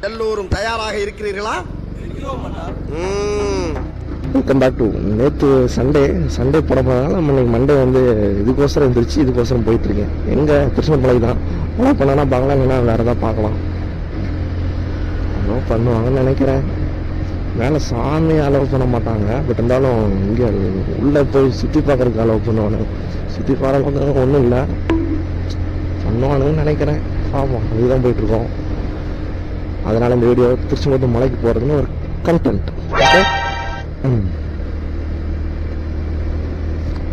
எல்லோரும் தயாராக இருக்கிறீர்களா? வெல்கம் பேக் டு நேற்று சண்டே போனப்போனால நம்ம இன்னைக்கு மண்டே வந்து இதுக்கோசரம் எழுந்திரிச்சு இதுக்கோசரம் போயிட்டுருக்கேன். எங்கே திருச்செந்தூர் மலை தான் அலோ பண்ணனா பார்க்கலாங்கன்னா வேறு எதாவது பார்க்கலாம் அலோ பண்ணுவாங்கன்னு நினைக்கிறேன். மேலே சாமி அலோவ் பண்ண மாட்டாங்க, பட் இருந்தாலும் இங்கே உள்ளே போய் சுற்றி பார்க்குறதுக்கு அலோவ் பண்ணுவானு. சுற்றி பார்க்குறதுக்கு ஒன்றும் இல்லை, பண்ணுவானுன்னு நினைக்கிறேன். ஆமாம், அதுதான் போயிட்டுருக்கோம். அதனால் இந்த வீடியோ திருச்செந்தூர் மலைக்கு போகிறதுன்னு ஒரு கண்டென்ட். ஓகே,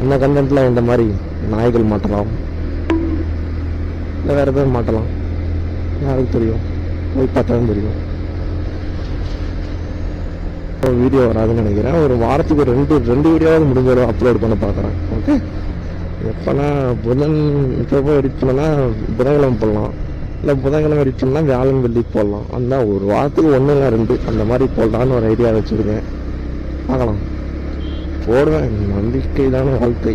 அந்த கண்டென்ட்டில் இந்த மாதிரி நாய்கள் மாட்டலாம், இல்லை வேறு எதாவது மாட்டலாம், யாருக்கு தெரியும், போய் பார்த்தா தான் தெரியும். வீடியோ வராதுன்னு நினைக்கிறேன். ஒரு வாரத்துக்கு ரெண்டு வீடியோவாவது முடிஞ்ச வரை அப்லோட் பண்ண பார்க்குறேன். ஓகே, எப்போனா புதன் இப்போ எடிட் பண்ணனா புதன்கிழமை போடலாம், இல்லை புதன்கிழமை எடிட் பண்ணால் வியாழன் வெள்ளி போடலாம். அந்த ஒரு வாரத்துக்கு ஒன்று இல்லை ரெண்டு அந்த மாதிரி போடலான்னு ஒரு ஐடியா வச்சுருக்கேன். பார்க்கலாம், போடுவேன். நம்பிக்கை தானே வாழ்க்கை.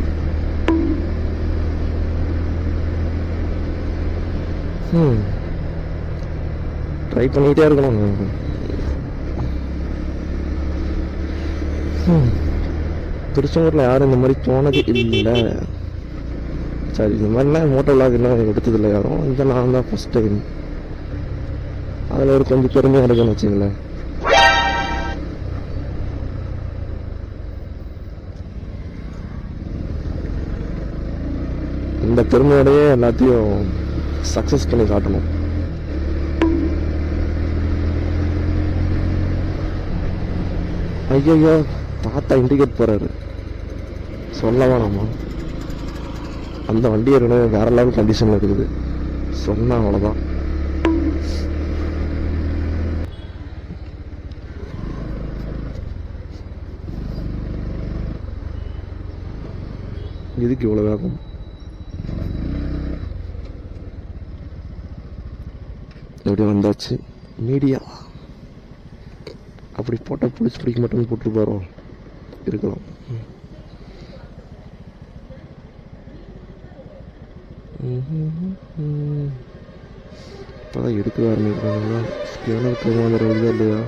ட்ரை பண்ணிக்கிட்டே இருக்கணும். திருச்செந்தூரில் யாரும் இந்த மாதிரி போனது இல்லை. சரி, இந்த மாதிரிலாம் மோட்டோ விளாக் இன்னும் எடுத்ததில்லை யாரும். இந்த நான் தான் ஃபஸ்ட் டைம். அதில் ஒரு கொஞ்சம் பெருமையாக இருக்குன்னு வச்சுங்களேன். இந்த பெருமையோடையே எல்லாத்தையும் சக்ஸஸ் பண்ணி காட்டணும். ஐயோ, தாத்தா இண்டிகேட் போறாரு, சொல்லவா நம்ம அந்த வண்டி ஏறணும். வேற லெவல் கண்டிஷன்ல இருக்குது, சொன்னா அவ்வளோதான். எதுக்கு இவ்வளோ வேகம்? எப்படி வந்தாச்சு மீடியா. அப்படி போட்டால் பிடிக்க மாட்டேன்னு போட்டு போகிறோம் இருக்கலாம். இப்போதான் எடுக்க ஆரம்பிக்கிறாங்களா? ஸ்கேனர் கருவாந்துருந்தா இல்லையா?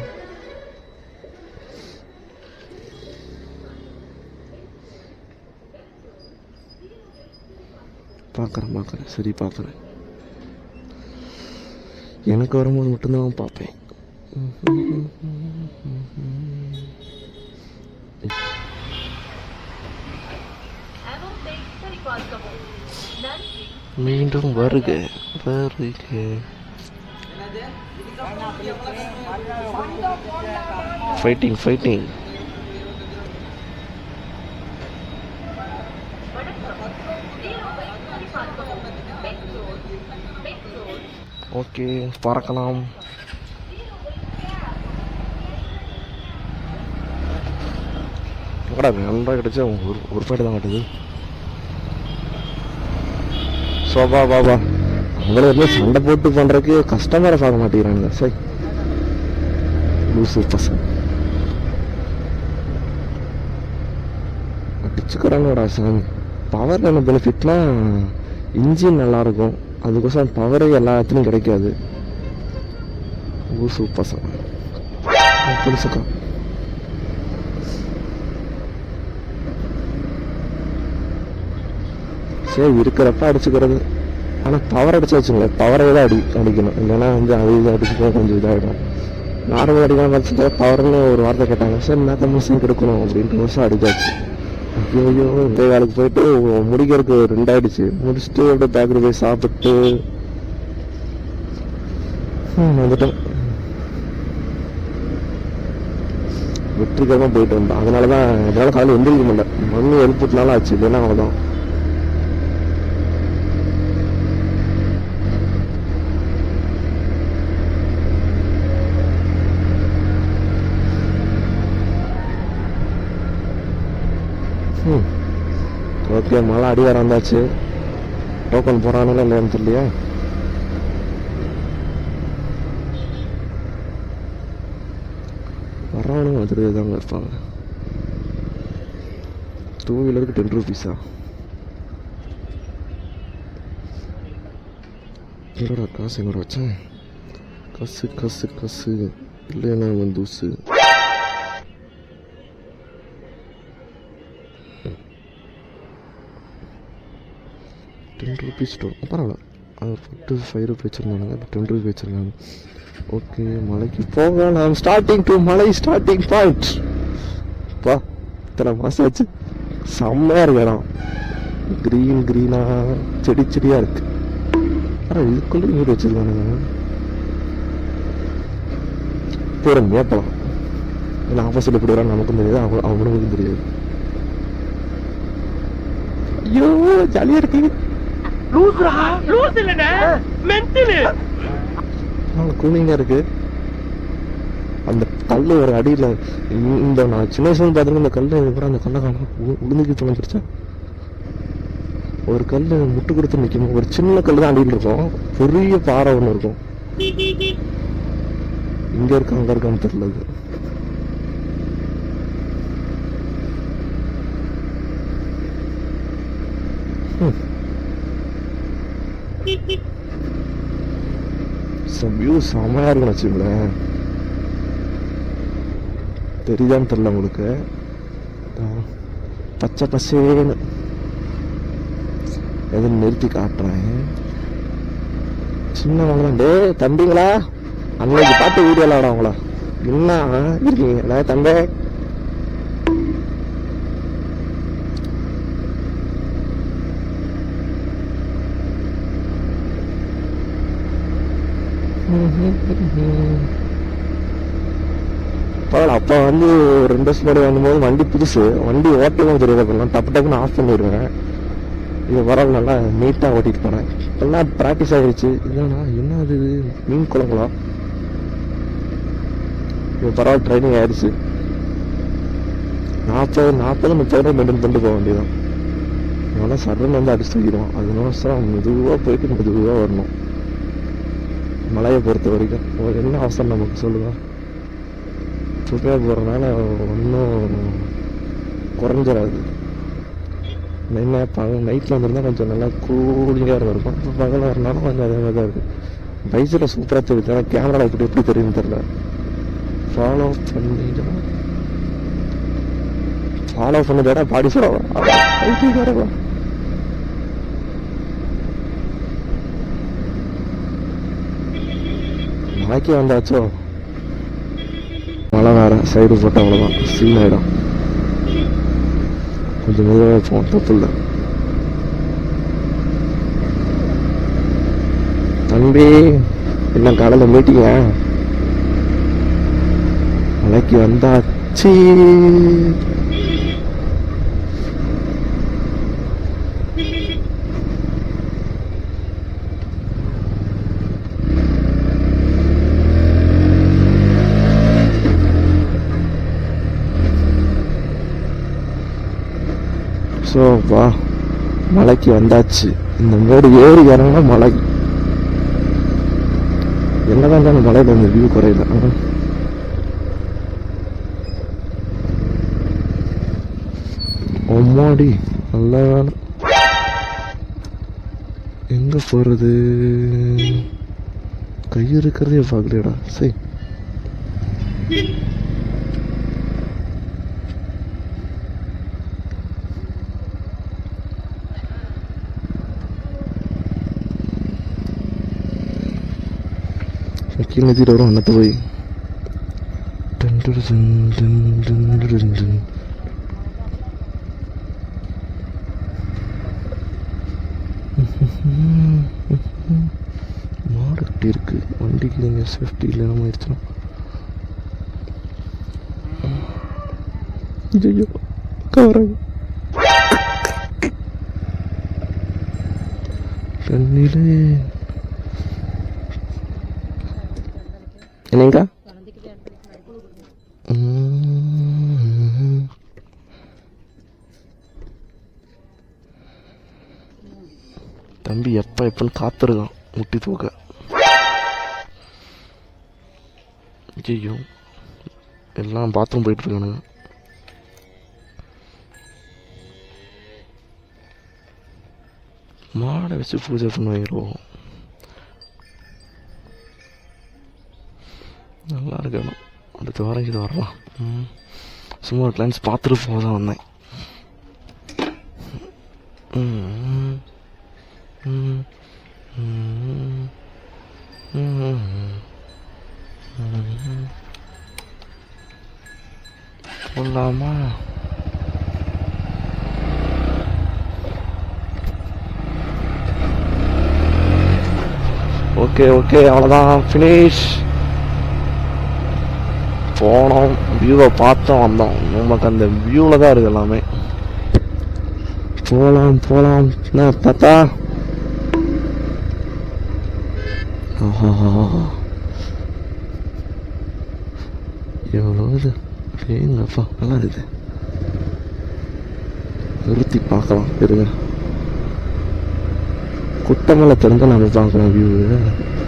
பார்க்குறேன், சரி பார்க்குறேன். எனக்கு வரும்போது மட்டும்தான் பார்ப்பேன். மீண்டும் வருக. ஃபைட்டிங். ஓகே, பறக்கலாம். நல்லா கிடைச்சா ஒரு பாட்டு தான் காட்டுது. சோபா பாபா அவங்கள வந்து சண்டை போட்டு பண்றதுக்கு கஸ்டமரை பார்க்க மாட்டேங்கிறானுங்க. சரி, லூசு பசங்க அடிச்சுக்கிறானோடா சாமி. பவர் என்ன பெனிஃபிட்னா இன்ஜின் நல்லா இருக்கும், அதுக்கோசரம் பவரே எல்லா இடத்துலையும் கிடைக்காது. லூசு பசங்க புதுசுக்கா. சரி, இருக்கிறப்ப அடிச்சுக்கிறது. ஆனால் பவர் அடிச்சு வச்சுங்களேன், பவரை தான் அடிக்கணும். இல்லைன்னா வந்து அது இது அடிச்சுக்க கொஞ்சம் இதாகிடும். நார்மல் அடிக்கலாம் வச்சுக்க பவர்னு ஒரு வார்த்தை கேட்டாங்க. சரி, நான் மிஷின் எடுக்கணும் அப்படின்ட்டு வருஷம் அடிச்சாச்சு. ஐயோ, இந்த வேலைக்கு போயிட்டு முடிக்கிறதுக்கு 2 ஆயிடுச்சு. முடிச்சுட்டு அப்படியே பேக்கரி போய் சாப்பிட்டு வந்துட்டோம். வெற்றிகரமாக போயிட்டு வந்தோம். அதனாலதான் என்னால் காலையில் எந்திரிக்க முடியல. மண்ணு எழுப்புட்டுனாலும் ஆச்சு, இல்லைன்னா அவ்வளோதான். ஓகே, மழை அடிவார வந்தாச்சு. டோக்கன் போறானுங்களா இல்லையான்னு தெரியலையா? வர்றவனுங்க வந்துட்டு தாங்க இருப்பாங்க. 2 வீலருக்கு 10 ரூபீஸா? என்னோட காசு எங்கூட வச்சேன். கசு கசு கசு இல்லைன்னா இவன் தூசு. ₹10 ஸ்டோர் பரவாயில்ல. அது ஃபுட்டு ₹5 வச்சுருந்தானுங்க, இப்போ ₹10 வச்சுருக்காங்க. ஓகே, மலைக்கு போகலாம். ஸ்டார்டிங் டு மலை ஸ்டார்டிங் பாயிண்ட். பா இத்தனை மாதம் ஆச்சு. செம்மையாக இருக்கு இடம். க்ரீனாக செடியாக இருக்கு. ஆனால் இதுக்குள்ளே வீடு வச்சுருக்கானுங்க. பொறுமையாக போகலாம். ஏன்னா ஆப்போசிட் எப்படி வரான்னு நமக்கும் தெரியாது, அவனுக்கும் தெரியாது. ஐயோ ஜாலியாக இருக்கு. கூலிங்காக இருக்கு. அந்த கல் ஒரு அடியில் இந்த நான் சின்ன வயசுல பார்த்துருக்கேன். இந்த கல் கூட அந்த கல்லை காணும் உளுந்துக்கு தொலைஞ்சிருச்சேன். ஒரு கல் முட்டு கொடுத்து நிற்கும். ஒரு சின்ன கல் தான் அடியில் இருக்கும். பெரிய பாறை ஒன்று இருக்கும். இங்கே இருக்கு அங்கே இருக்கான்னு தெரியல. வியூ செம்மையா இருக்குன்னு வச்சுங்களேன். தெரியுதான்னு தெரியல உங்களுக்கு. பச்சை பசேன்னு எதுவும் நிறுத்தி காட்டுறேன். சின்னவங்க தான். டே தம்பிங்களா, அன்னைக்கு பார்த்து வீடியோ விளாடவங்களா என்ன இருக்கீங்க தம்பே? அப்போ வந்து 2 வருஷம் முன்னாடி வந்தபோது வண்டி புதுசு, வண்டி ஓட்டவும் தெரியாது. அப்படிலாம் டப்பு டப்புன்னு ஆஃப் பண்ணிடுவேன். இது வரல நல்லா நீட்டாக ஓட்டிட்டு போனேன். எல்லாம் ப்ராக்டிஸ் ஆகிடுச்சு. இல்லைண்ணா என்ன அது மீன் குளங்களா? இது பரவாயில்ல, ட்ரைனிங் ஆயிடுச்சு. 40-30 மெயின்டைன் பண்ணிட்டு போக வேண்டியதான். அதனால சடன்னு வந்து அடிச்சு தூக்கிடுவோம். அதனால மெதுவாக போயிட்டு மெதுவாக வரணும். மலையை பொறுத்த வரைக்கும் என்ன அவசரம் நமக்கு சொல்லுங்க. சுற்றியாக போகிறதுனால ஒன்றும் குறைஞ்சிடாது. நைட்டில் வந்துருந்தால் கொஞ்சம் நல்லா கூலிங்காக இருந்திருக்கும். இப்போ பகல் வரனாலும் கொஞ்சம் அதே மாதிரி தான் இருக்குது. பைக்கில் சூப்பராக தெரியுது. ஆனால் கேமராவில் எப்படி தெரியுதுன்னு தெரியல. ஃபாலோ பண்ணதோட பாடி சொல்லவா மலைக்கு வந்தாச்சோ. மழை வேற சைடு போட்ட அவ்வளோதான், சீன் ஆகிடும். கொஞ்சம் மெதுவாக இருப்போம், தப்பு இல்லை. தம்பி என்ன காலையில் மீட்டிங்க? மலைக்கு வந்தாச்சு. ஸோ வா, மலைக்கு வந்தாச்சு. இந்த மேடு ஏறி இறங்கினா மலை. என்னதான் இருந்தாலும் மலையில் இந்த வியூ குறையில. அம்மாடி நல்ல வேலை. எங்க போறது? கை இருக்கிறதே பார்க்கலையடா. சரி, கீழே நிறுத்திட்டு வரும். அன்னத்தை போய் மாடு கட்டி இருக்கு. வண்டிக்கு நீங்கள் சேஃப்டி இல்லைன்னு ஆயிடுச்சுன்னா ஐயோ கவராங்க. கண்ணிலே என்னங்கக்கா? தம்பி எப்பன்னு காத்திருக்கான் முட்டி தூக்க. ஐயோ எல்லாம் பாத்ரூம் போயிட்டு இருக்கானுங்க. மாடை வச்சு பூஜை பண்ண வைக்கிறோம். நல்லா இருக்கணும். அடுத்த வாரம் இது வரலாம். சும்மா ஒரு கிளைண்ட்ஸ் பார்த்துட்டு போக தான் வந்தேன். போடலாமா? ஓகே ஓகே, அவ்வளோதான், ஃபினிஷ். போனோம், வியூவை பார்த்தோம், வந்தோம். நமக்கு அந்த வியூவில் தான் இருக்கு எல்லாமே. போகலாம் போகலாம். என்ன தாத்தா? எவ்வளோ இது எங்கப்பா, நல்லா இருக்குது. நிறுத்தி பார்க்கலாம் இருங்க. குட்டமலை திறந்து நம்ம பார்க்கலாம் வியூ.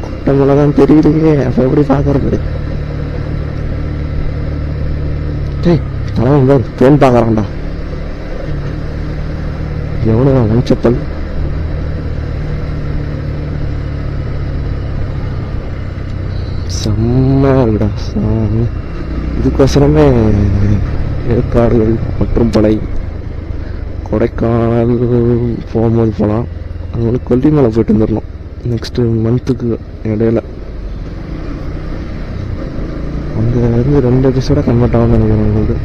குட்டமலை தான் தெரியுதுங்க, அப்போ எப்படி பார்க்கறது? டேய் தலைவன் ஃபோன் பார்க்குறான்டா. எவ்வளோ வஞ்சப்பல். செம்ம இருக்குடா சாமி. இதுக்கோசரமே ஏற்காடுகள் மற்றும் படை கொடைக்கானல் போகும்போது போகலாம். அது வந்து கொல்லிமலை போயிட்டு வந்துடணும் நெக்ஸ்ட்டு மந்த்துக்கு இடையில. அங்கே இருந்து 2 எபிசோடாக கன்வெர்ட் ஆகும்னு நினைக்கிறேன். உங்களுக்கு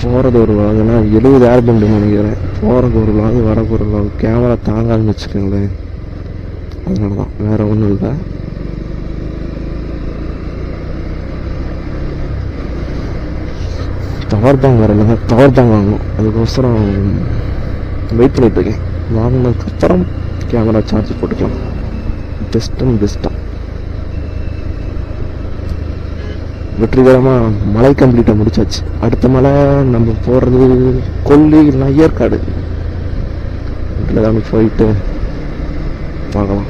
போகிறது ஒரு விலாகுனா 70 ஆல்பம் நினைக்கிறேன். போகிறக்கு ஒரு விலாகு, வரக்கு ஒரு விலாகு. கேமரா தாங்காதுன்னு வச்சுக்கோங்களேன். அதனால தான், வேறு ஒன்றும் இல்லை. பவர் பேங்க் வேறு இல்லைங்க, பவர் பேங்க் வாங்கணும். அதுக்கோசரம் வெயிட் பண்ணிகிட்ருக்கேன். வாங்கினதுக்கப்புறம் கேமரா சார்ஜ் போட்டுக்கலாம். பெஸ்ட்டாக வெற்றிகரமாக மலை கம்ப்ளீட்டாக முடிச்சாச்சு. அடுத்த மலை நம்ம போகிறது கொல்லி இல்லைனா ஏற்காடு. இதில் தான் போயிட்டு பார்க்கலாம்.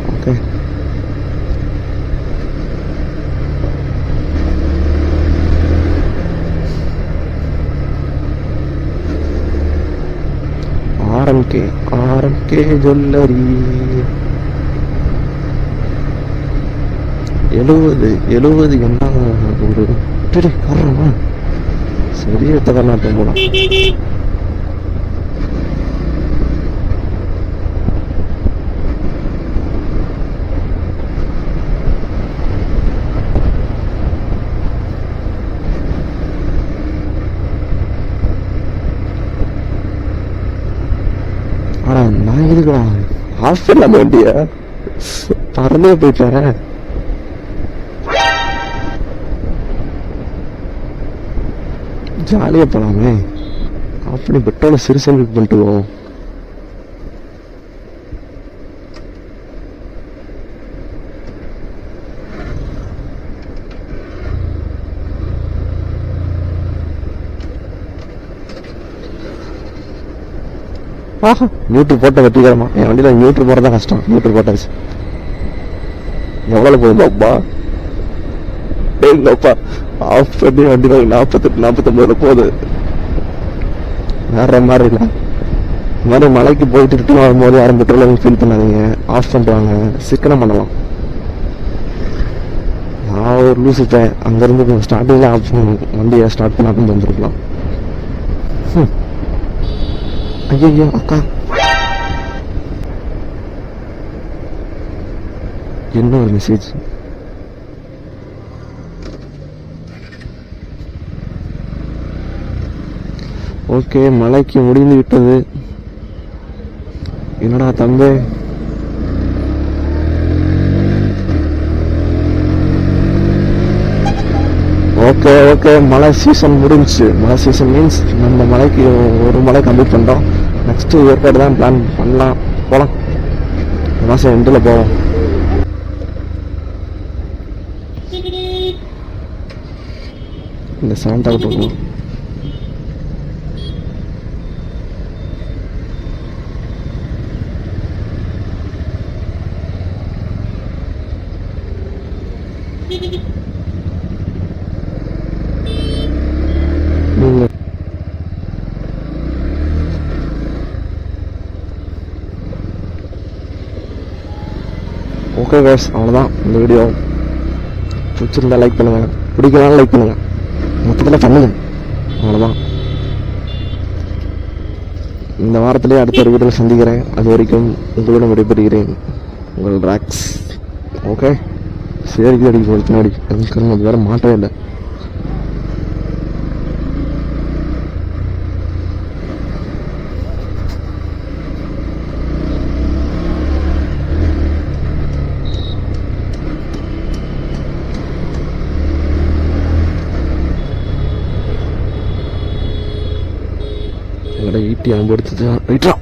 ஓகே, ஆர்எம்கே ஜுவல்லரி 70 என்ன ஒரு காரணமா? சரி, எடுத்த கர்நாட்டம் போலாம். ஆனா நான் இருக்குடா ஹாஸ்பிட்டல் வேண்டிய பறந்தே போயிட்டேன். ஜாலியாக போகலாமே. அப்படி பெட்ரோலை சிறுசல் பண்ணிட்டு போவோம். நியூட்ரு போட்ட வெற்றிகரமா. என் வண்டியில் நியூட்ரு போடுறதா கஷ்டம். நியூட்ரு போட்டாச்சு. எவ்வளோ போகுதுப்பா? எங்கப்பா ஆஃப் பண்ணி வண்டி 48-49 போகுது. வேற மாதிரி இல்லை. இந்த மாதிரி மலைக்கு போயிட்டு ரிட்டர்ன் வரும்போது யாரும் பெட்ரோல் ஃபீல் பண்ணாதீங்க. ஆஃப் பண்ணுறாங்க, சிக்கனம் பண்ணலாம். நான் ஒரு லூஸ் இருப்பேன். அங்கேருந்து ஸ்டார்டிங்கில் ஆஃப் பண்ணணும். வண்டியை ஸ்டார்ட் பண்ணாமல் வந்துருக்கலாம். ஐயோ அக்கா, என்ன ஒரு மெசேஜ்? ஓகே, மலைக்கு முடிந்து விட்டது. என்னடா தம்பி, ஓகே மழை சீசன் முடிஞ்சிச்சு. மழை சீசன் மீன்ஸ் நம்ம மலைக்கு ஒரு மலை கம்ப்ளீட் பண்ணிட்டோம். நெக்ஸ்ட்டு ஏற்காடு தான் பிளான் பண்ணலாம். போகலாம், மாதம் எண்டில் போவோம். இந்த சாண்டா போகணும். ஓகே கைஸ், அவ்வளோதான் இந்த வீடியோ. பிடிச்சிருந்தா லைக் பண்ணுங்கள், பிடிக்கலாம் லைக் பண்ணுங்கள், மொத்தத்தில் பண்ணுங்கள். அவ்வளோதான். இந்த வாரத்திலே அடுத்த ஒரு வீடியோவில் சந்திக்கிறேன். அது வரைக்கும் உங்களுடன் விடைபெறுகிறேன், உங்கள் ராக்ஸ். ஓகே, சரி அடிக்க பின்னாடி அது வேறு மாட்டவே இல்லை. எங்கள்கிட்ட ஈட்டி அம்பு எடுத்துட்டு ரைட்டா